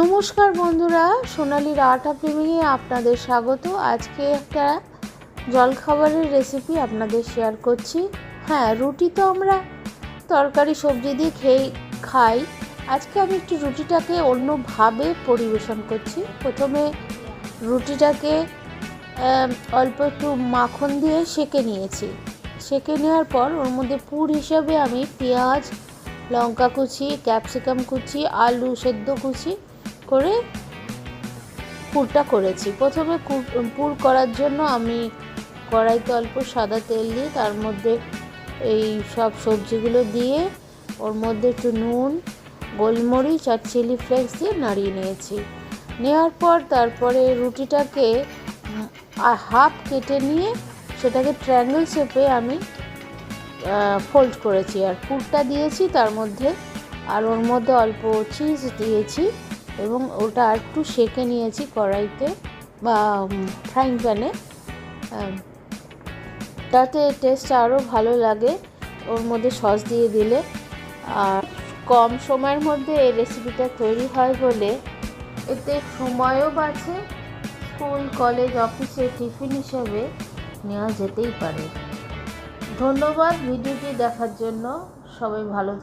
নমস্কার বন্ধুরা, সোনালির art of লিভিংয়ে আপনাদের স্বাগত। আজকে একটা জলখাবারের রেসিপি আপনাদের শেয়ার করছি। হ্যাঁ, রুটি তো আমরা তরকারি সবজি দিয়ে খাই। আজকে আমি একটু রুটিটাকে অন্যভাবে পরিবেশন করছি। প্রথমে রুটিটাকে অল্প একটু মাখন দিয়ে সেঁকে নিয়েছি। সেঁকে নেওয়ার পর ওর মধ্যে পুর হিসাবে আমি পেঁয়াজ, লঙ্কা কুচি, ক্যাপসিকাম কুচি, আলু সেদ্ধ কুচি করে পুরটা করেছি। প্রথমে পুর করার জন্য আমি কড়াইতে অল্প সাদা তেল দিয়ে তার মধ্যে এই সব সবজিগুলো দিয়ে ওর মধ্যে একটু নুন, গোলমরিচ আর চিলি ফ্লেক্স দিয়ে নাড়িয়ে নিয়েছি। নেওয়ার পর তারপরে রুটিটাকে হাফ কেটে নিয়ে সেটাকে ট্রায়াঙ্গেল শেপে আমি ফোল্ড করেছি আর পুরটা দিয়েছি তার মধ্যে, আর ওর মধ্যে অল্প চিজ দিয়েছি এবং ওটা একটু সেঁকে নিয়েছি কড়াইতে বা ফ্রাইং প্যানে। তাতে টেস্ট আরও ভালো লাগে ওর মধ্যে সস দিয়ে দিলে। আর কম সময়ের মধ্যে এই রেসিপিটা তৈরি হয় বলে এতে সময়ও বাঁচে। স্কুল, কলেজ, অফিসে টিফিন হিসেবে নেওয়া যেতেই পারে। ধন্যবাদ ভিডিওটি দেখার জন্য। সবাই ভালো থাকবেন।